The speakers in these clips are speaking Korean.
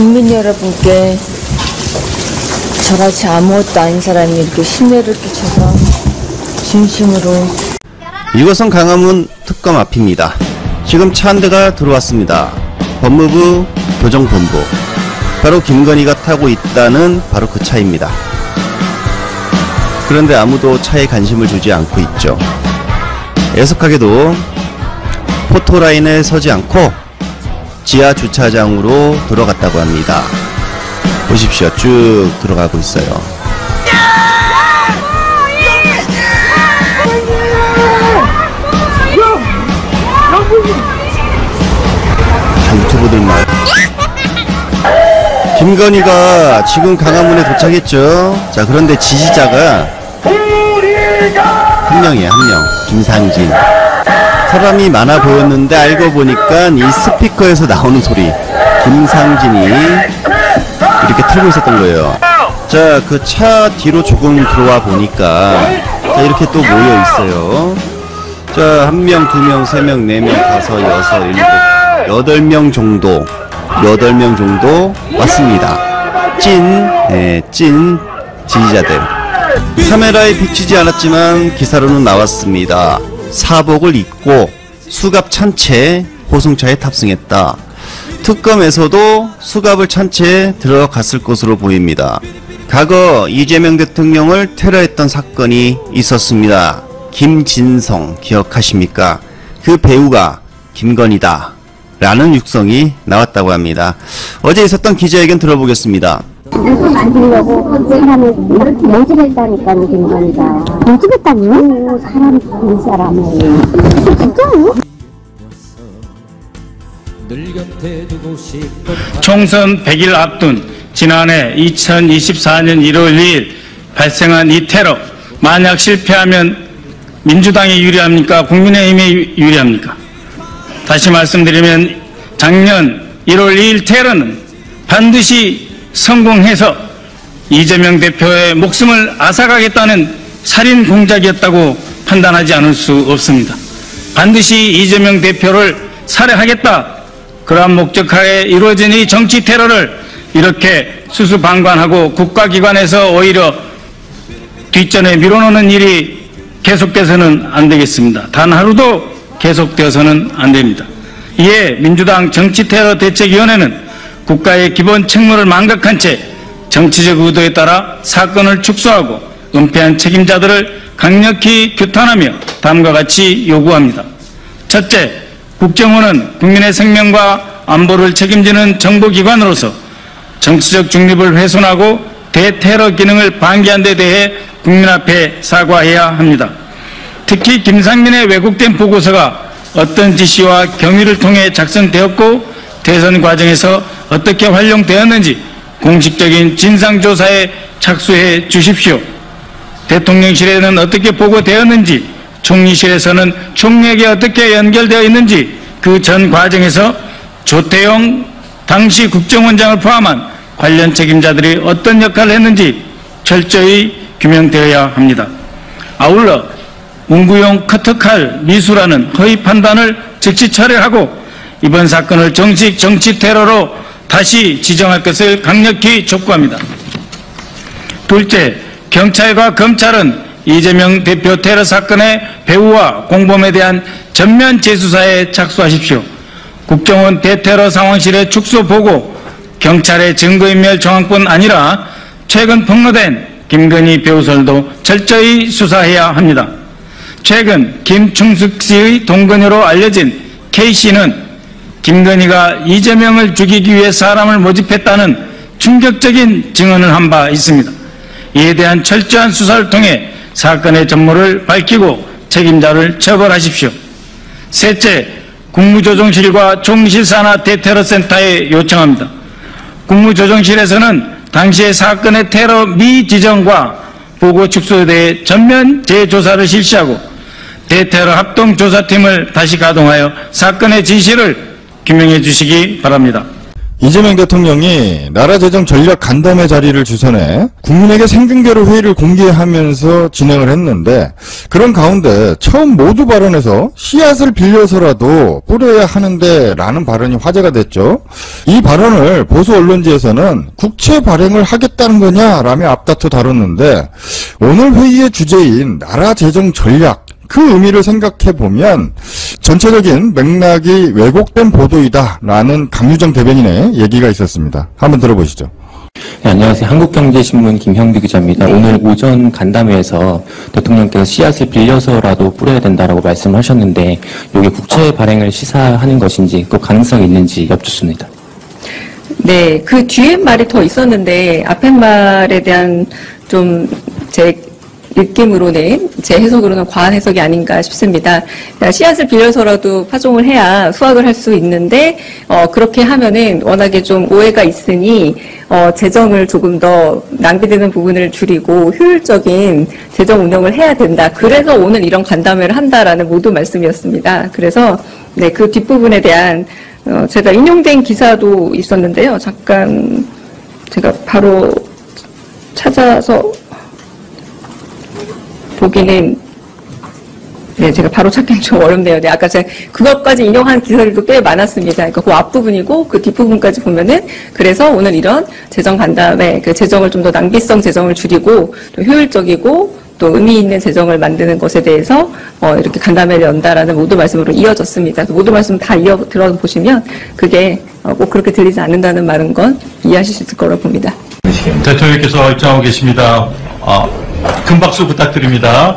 국민 여러분께 저같이 아무것도 아닌 사람이 이렇게 심려를 끼쳐서 진심으로. 이곳은 강화문 특검 앞입니다. 지금 차 한 대가 들어왔습니다. 법무부 교정본부. 바로 김건희가 타고 있다는 바로 그 차입니다. 그런데 아무도 차에 관심을 주지 않고 있죠. 애석하게도 포토라인에 서지 않고 지하 주차장으로 들어갔다고 합니다. 보십시오. 쭉 들어가고 있어요. 유튜브들만. 김건희가 지금 강화문에 도착했죠. 자, 그런데 지지자가 한 명이에요. 한 명. 김상진. 사람이 많아 보였는데 알고 보니까 이 스피커에서 나오는 소리, 김상진이 이렇게 틀고 있었던 거예요. 자, 그 차 뒤로 조금 들어와 보니까 자, 이렇게 또 모여 있어요. 자, 1명, 2명, 3명, 4명, 5, 6, 7, 8명 정도, 8명 정도 왔습니다. 찐 지지자들. 카메라에 비치지 않았지만 기사로는 나왔습니다. 사복을 입고 수갑 찬 채 호송차에 탑승했다. 특검에서도 수갑을 찬 채 들어갔을 것으로 보입니다. 과거 이재명 대통령을 테러했던 사건이 있었습니다. 김진성 기억하십니까? 그 배우가 김건희다 라는 육성이 나왔다고 합니다. 어제 있었던 기자회견 들어보겠습니다. 이거 만들려고 사람을 모집했다니까, 김건희가. 모집했다고요? 사람 죽인 사람을. 진짜요? 총선 100일 앞둔 지난해 2024년 1월 2일 발생한 이 테러, 만약 실패하면 민주당이 유리합니까? 국민의힘이 유리합니까? 다시 말씀드리면 작년 1월 2일 테러는 반드시 성공해서 이재명 대표의 목숨을 앗아가겠다는 살인 공작이었다고 판단하지 않을 수 없습니다. 반드시 이재명 대표를 살해하겠다, 그러한 목적하에 이루어진 이 정치 테러를 이렇게 수수방관하고 국가기관에서 오히려 뒷전에 밀어놓는 일이 계속돼서는 안 되겠습니다. 단 하루도 계속되어서는 안 됩니다. 이에 민주당 정치테러대책위원회는 국가의 기본 책무를 망각한 채 정치적 의도에 따라 사건을 축소하고 은폐한 책임자들을 강력히 규탄하며 다음과 같이 요구합니다. 첫째, 국정원은 국민의 생명과 안보를 책임지는 정보기관으로서 정치적 중립을 훼손하고 대테러 기능을 방기한 데 대해 국민 앞에 사과해야 합니다. 특히 김상민의 왜곡된 보고서가 어떤 지시와 경위를 통해 작성되었고 대선 과정에서 어떻게 활용되었는지 공식적인 진상조사에 착수해 주십시오. 대통령실에는 어떻게 보고되었는지, 총리실에서는 총리에게 어떻게 연결되어 있는지 그 전 과정에서 조태용 당시 국정원장을 포함한 관련 책임자들이 어떤 역할을 했는지 철저히 규명되어야 합니다. 아울러 문구용 커터칼 미수라는 허위 판단을 즉시 철회하고 이번 사건을 정식 정치 테러로 다시 지정할 것을 강력히 촉구합니다. 둘째, 경찰과 검찰은 이재명 대표 테러 사건의 배후와 공범에 대한 전면 재수사에 착수하십시오. 국정원 대테러 상황실의 축소 보고, 경찰의 증거인멸 정황뿐 아니라 최근 폭로된 김건희 배우설도 철저히 수사해야 합니다. 최근 김충숙 씨의 동거녀로 알려진 K씨는 김건희가 이재명을 죽이기 위해 사람을 모집했다는 충격적인 증언을 한 바 있습니다. 이에 대한 철저한 수사를 통해 사건의 전모를 밝히고 책임자를 처벌하십시오. 셋째, 국무조정실과 총리실 산하 대테러센터에 요청합니다. 국무조정실에서는 당시의 사건의 테러 미지정과 보고 축소에 대해 전면 재조사를 실시하고 대테러 합동조사팀을 다시 가동하여 사건의 진실을 규명해 주시기 바랍니다. 이재명 대통령이 나라 재정 전략 간담회 자리를 주선해 국민에게 생중계로 회의를 공개하면서 진행을 했는데, 그런 가운데 처음 모두 발언에서 씨앗을 빌려서라도 뿌려야 하는데 라는 발언이 화제가 됐죠. 이 발언을 보수 언론지에서는 국채 발행을 하겠다는 거냐라며 앞다투 다뤘는데, 오늘 회의의 주제인 나라 재정 전략, 그 의미를 생각해보면 전체적인 맥락이 왜곡된 보도이다라는 강유정 대변인의 얘기가 있었습니다. 한번 들어보시죠. 네, 안녕하세요. 한국경제신문 김형규 기자입니다. 오늘 오전 간담회에서 대통령께서 씨앗을 빌려서라도 뿌려야 된다라고 말씀을 하셨는데, 이게 국채 발행을 시사하는 것인지, 또 가능성이 있는지 여쭙습니다. 네, 그 뒤에 말이 더 있었는데 앞에 말에 대한 좀 제 느낌으로는, 제 해석으로는 과한 해석이 아닌가 싶습니다. 씨앗을 빌려서라도 파종을 해야 수확을 할 수 있는데, 그렇게 하면은 워낙에 좀 오해가 있으니, 재정을 조금 더 낭비되는 부분을 줄이고 효율적인 재정 운영을 해야 된다. 그래서 오늘 이런 간담회를 한다라는 모두 말씀이었습니다. 그래서, 네, 그 뒷부분에 대한, 제가 인용된 기사도 있었는데요. 잠깐, 제가 바로 찾아서 보기는, 네, 제가 바로 찾기는 좀 어렵네요. 네, 아까 제가 그것까지 인용한 기사들도 꽤 많았습니다. 그러니까 그 앞부분이고 그 뒷부분까지 보면은, 그래서 오늘 이런 재정 간담회, 그 재정을 좀 더 낭비성 재정을 줄이고 또 효율적이고 또 의미 있는 재정을 만드는 것에 대해서 이렇게 간담회를 연다라는 모두 말씀으로 이어졌습니다. 모두 말씀 다 들어보시면 그게 꼭 그렇게 들리지 않는다는 말인 건 이해하실 수 있을 거라고 봅니다. 대통령께서 입장하고 계십니다. 큰 박수 부탁드립니다.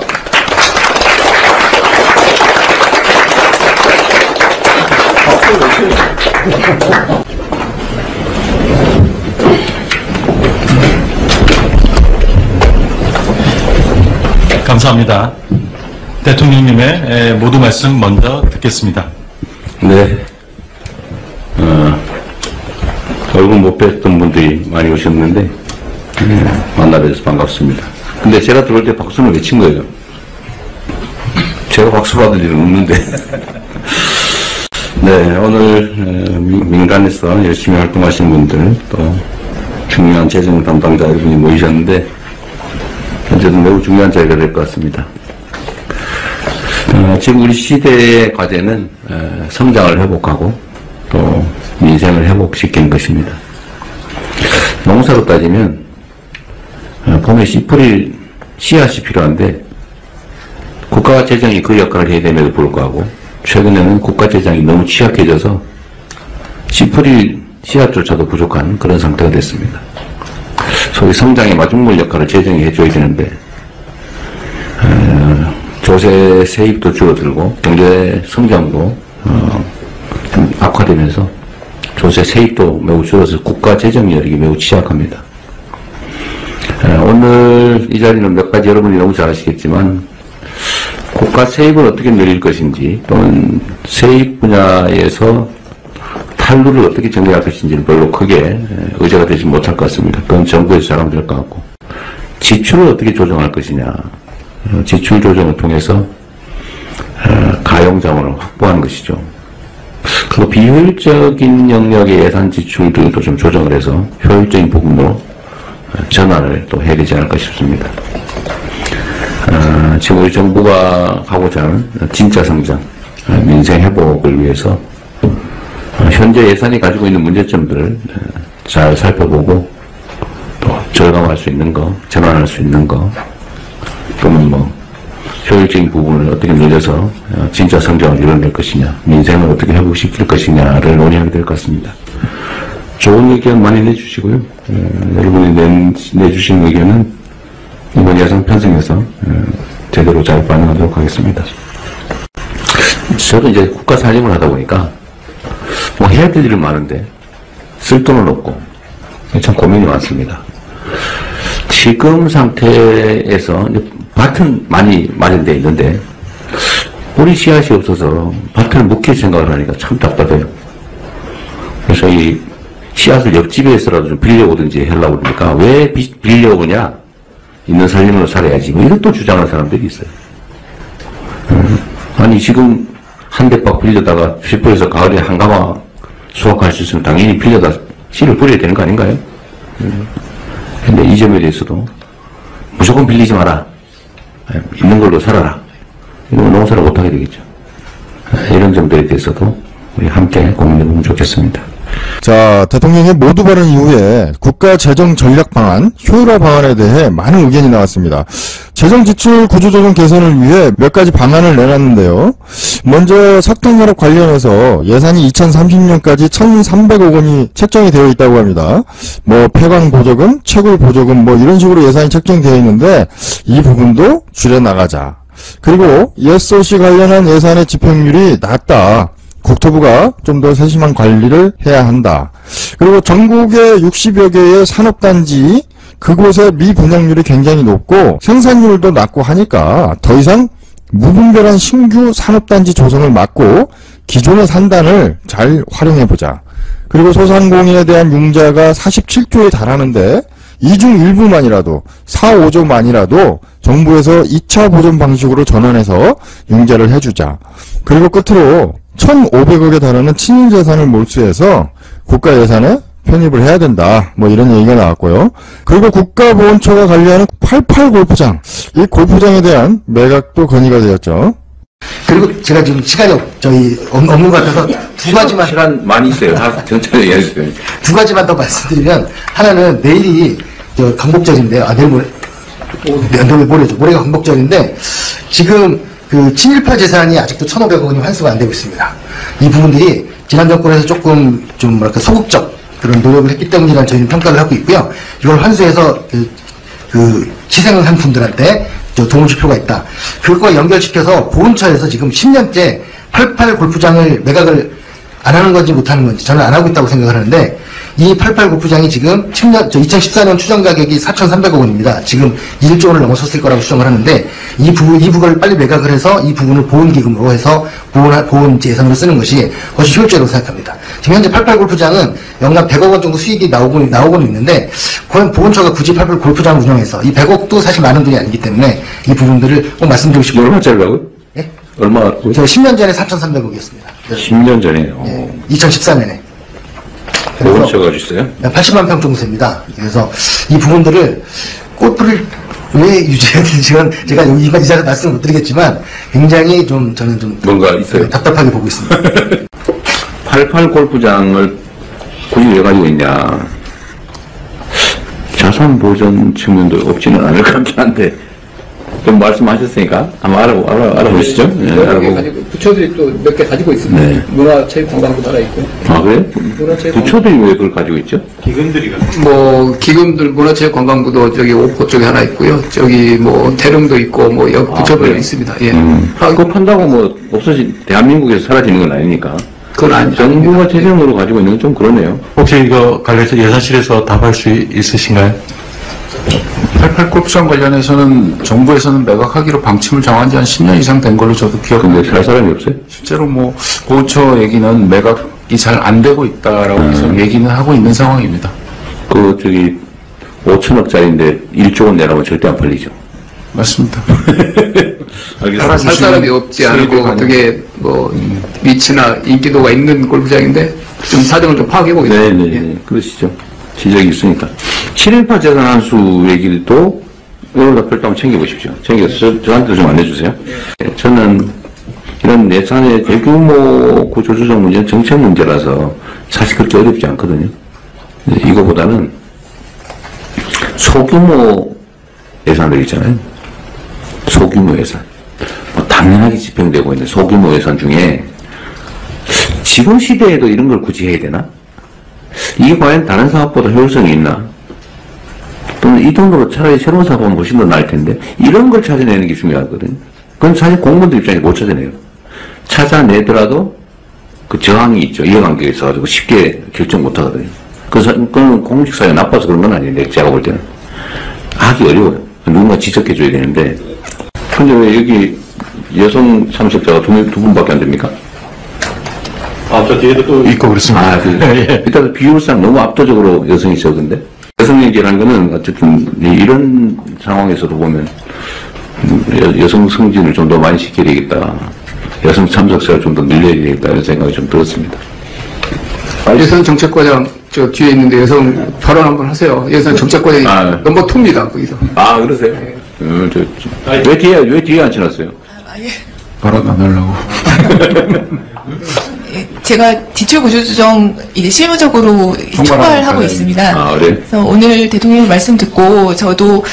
감사합니다. 대통령님의 모두 말씀 먼저 듣겠습니다. 네. 얼굴 못 뵀던 분들이 많이 오셨는데, 만나 뵈서 반갑습니다. 근데 제가 들어올 때 박수는 외친 거예요. 제가 박수 받을 일은 없는데. 네, 오늘 민간에서 열심히 활동하신 분들, 또 중요한 재정 담당자 여러분이 모이셨는데, 현재도 매우 중요한 자리가 될 것 같습니다. 지금 우리 시대의 과제는 성장을 회복하고 또 민생을 회복시키는 것입니다. 농사로 따지면 봄에 씨 뿌릴 씨앗이 필요한데, 국가 재정이 그 역할을 해야 됨에도 불구하고 최근에는 국가 재정이 너무 취약해져서 씨 뿌릴 씨앗조차도 부족한 그런 상태가 됐습니다. 소위 성장의 마중물 역할을 재정이 해줘야 되는데, 조세 세입도 줄어들고 경제 성장도 좀 악화되면서 조세 세입도 매우 줄어서 국가 재정 여력이 매우 취약합니다. 오늘 이 자리는 몇 가지 여러분이 너무 잘 아시겠지만, 국가 세입을 어떻게 늘릴 것인지, 또는 세입 분야에서 탈루를 어떻게 정리할 것인지는 별로 크게 의제가 되지 못할 것 같습니다. 그건 정부에서 잘하면 될 것 같고, 지출을 어떻게 조정할 것이냐, 지출 조정을 통해서 가용자원을 확보하는 것이죠. 그리고 비효율적인 영역의 예산 지출들도 좀 조정을 해서 효율적인 부분으로 전환을 또 해야 되지 않을까 싶습니다. 지금 우리 정부가 하고자 하는 진짜 성장, 민생 회복을 위해서 현재 예산이 가지고 있는 문제점들을 잘 살펴보고, 또 절감할 수 있는 거, 전환할 수 있는 거, 또는 효율적인 부분을 어떻게 늘려서 진짜 성장을 이뤄낼 것이냐, 민생을 어떻게 회복시킬 것이냐를 논의하게 될 것 같습니다. 좋은 의견 많이 내주시고요. 여러분이 내주신 의견은 이번 예산 편성에서 제대로 잘 반영하도록 하겠습니다. 저도 이제 국가 살림을 하다 보니까 해야 될 일은 많은데 쓸 돈은 없고 참 고민이 많습니다. 지금 상태에서 밭은 많이 마련되어 있는데 뿌리 씨앗이 없어서 밭을 묵힐 생각을 하니까 참 답답해요. 그래서 이 씨앗을 옆집에서라도 좀 빌려오든지 하려고 그러니까, 왜 빌려오냐? 있는 살림으로 살아야지. 이것도 주장하는 사람들이 있어요. 아니, 지금 한 대박 빌려다가 슈퍼에서 가을에 한가마 수확할 수 있으면 당연히 빌려다 씨를 뿌려야 되는 거 아닌가요? 근데 이 점에 대해서도 무조건 빌리지 마라. 있는 걸로 살아라. 이거 농사를 못하게 되겠죠. 이런 점들에 대해서도 우리 함께 고민해보면 좋겠습니다. 자, 대통령의 모두 발언 이후에 국가 재정 전략 방안, 효율화 방안에 대해 많은 의견이 나왔습니다. 재정 지출 구조조정 개선을 위해 몇 가지 방안을 내놨는데요. 먼저 석탄산업 관련해서 예산이 2030년까지 1,300억 원이 책정이 되어 있다고 합니다. 뭐 폐광 보조금, 채굴 보조금 뭐 이런 식으로 예산이 책정되어 있는데 이 부분도 줄여나가자. 그리고 SOC 관련한 예산의 집행률이 낮다. 국토부가 좀 더 세심한 관리를 해야 한다. 그리고 전국의 60여 개의 산업단지 그곳의 미분양률이 굉장히 높고 생산률도 낮고 하니까 더 이상 무분별한 신규 산업단지 조성을 막고 기존의 산단을 잘 활용해보자. 그리고 소상공인에 대한 융자가 47조에 달하는데 이 중 일부만이라도 4, 5조만이라도 정부에서 2차 보전 방식으로 전환해서 융자를 해주자. 그리고 끝으로 1,500억에 달하는 친인재산을 몰수해서 국가 예산에 편입을 해야 된다. 뭐 이런 얘기가 나왔고요. 그리고 국가보훈처가 관리하는 88 골프장. 이 골프장에 대한 매각도 건의가 되었죠. 그리고 제가 지금 시간이 없는 것 같아서 두 가지만. 시간 많이 있어요. 전체를 이야기해주세요. 두 가지만 더 말씀드리면, 하나는 내일이 광복절인데요. 모레죠. 모레가 광복절인데, 지금 그 친일파 재산이 아직도 1,500억 원이 환수가 안 되고 있습니다. 이 부분들이 지난 정권에서 조금 좀 소극적 그런 노력을 했기 때문이라는 저희는 평가를 하고 있고요. 이걸 환수해서 그 희생 상품들한테 도움을 줄 필요가 있다. 그것과 연결시켜서 보훈처에서 지금 10년째 88 골프장을 매각을 안 하는 건지 못 하는 건지 저는 안 하고 있다고 생각을 하는데, 이 88 골프장이 지금 2014년 추정 가격이 4,300억 원입니다. 지금 1조 원을 넘어섰을 거라고 추정을 하는데, 이 부분을 빨리 매각을 해서 이 부분을 보훈기금으로 해서 보훈 예산으로 쓰는 것이 훨씬 효율적이라고 생각합니다. 지금 현재 88 골프장은 연간 100억 원 정도 수익이 나오고는 있는데, 그건 보훈처가 굳이 88 골프장을 운영해서 이 100억도 사실 많은 돈이 아니기 때문에 이 부분들을 꼭 말씀드리고 싶어요. 얼마짜리라고요? 예? 얼마? 제가 10년 전에 4,300억이었습니다. 10년 전에. 예, 2014년에. 보훈처가 주세요? 80만 평 정도 됩니다. 그래서 이 부분들을 골프를 왜 유지해야 되는지는 제가 이 자리에서 말씀을 못 드리겠지만 굉장히 저는 뭔가 있어요. 답답하게 보고 있습니다. 88 골프장을 굳이 왜 가지고 있냐. 자산 보전 측면도 없지는 않을 것 같긴 한데, 좀 말씀하셨으니까 한번 알아보시죠. 네, 가지고 부처들이 또 몇 개 가지고 있습니다. 네. 문화체육관광부도 하나 있고. 아, 그래? 부처들이 왜 그걸 가지고 있죠? 기금들이 기금들 문화체육관광부도 저기 옥포 쪽에 하나 있고요. 저기 대릉도 있고 부처별로 있습니다. 예. 그거 판다고 대한민국에서 사라지는 건 아니니까. 그건 아니죠. 정부가 재정으로 가지고 있는 건 좀 그러네요. 혹시 이거 관련해서 예산실에서 답할 수 있으신가요? 88 골프장 관련해서는 정부에서는 매각하기로 방침을 정한 지 한 10년 이상 된 걸로 저도 기억합니다. 근데 살 사람이 없어요? 실제로 보훈처 얘기는 매각이 잘 안 되고 있다라고 계속 얘기는 하고 있는 상황입니다. 5천억짜리인데 1조 원 내라면 절대 안 팔리죠. 맞습니다. 살 사람이 없지 않고 되게 위치나 인기도가 있는 골프장인데 좀 사정을 좀 파악해 보겠습니다. 네네. 예. 그러시죠. 지적이 있으니까. 친일파 재산 환수 얘기도 이걸 별도 한번 챙겨보십시오. 챙겨서 저한테도 좀 안내주세요. 네. 저는 이런 예산의 대규모 구조조정 문제는 정책 문제라서 사실 그렇게 어렵지 않거든요. 이거보다는 소규모 예산들 있잖아요. 소규모 예산. 당연하게 집행되고 있는 소규모 예산 중에 지금 시대에도 이런 걸 굳이 해야 되나? 이게 과연 다른 사업보다 효율성이 있나? 또는 이 돈으로 차라리 새로운 사업하면 훨씬 더 나을 텐데, 이런 걸 찾아내는 게 중요하거든요. 그건 사실 공무원들 입장에서 못 찾아내요. 찾아내더라도 그 저항이 있죠. 이해관계가 있어가지고 쉽게 결정 못 하거든요. 그래서 그건 공직사회가 나빠서 그런 건 아닌데, 제가 볼 때는. 하기 어려워요. 누군가 지적해줘야 되는데. 근데 왜 여기 여성 참석자가 두 분밖에 안 됩니까? 저 뒤에도 또 있고 그렇습니다. 일단 비율상 너무 압도적으로 여성이 적은데, 여성 얘기라는 거는 어쨌든 이런 상황에서도 보면 여성 승진을 좀 더 많이 시켜야 되겠다. 여성 참석자를 좀 더 늘려야 되겠다. 이런 생각이 좀 들었습니다. 예산 정책과장 저 뒤에 있는데 여성 발언 한번 하세요. 여성 정치권의 넘버 2입니다. 거기서. 아, 그러세요? 왜 뒤에 앉혀놨어요? 발언 안 하려고. 제가 기초구조조정 이제 실무적으로 총괄하고 있습니다. 아, 그래? 그래서 오늘 대통령 말씀 듣고 저도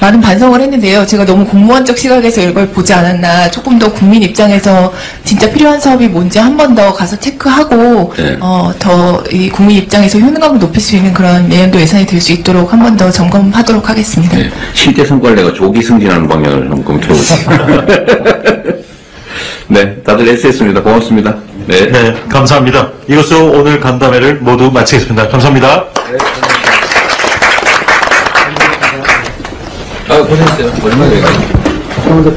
많은 반성을 했는데요. 제가 너무 공무원적 시각에서 이걸 보지 않았나. 조금 더 국민 입장에서 진짜 필요한 사업이 뭔지 한 번 더 가서 체크하고 네. 더 이 국민 입장에서 효능감을 높일 수 있는 그런 내년도 예산이 될 수 있도록 한 번 더 점검하도록 하겠습니다. 네. 실제 성과를 내가 조기 승진하는 방향을 한번 검토해보겠습니다. 네, 다들 애쓰셨습니다. 고맙습니다. 네. 네, 감사합니다. 이것으로 오늘 간담회를 모두 마치겠습니다. 감사합니다. 고생했어요. 얼마나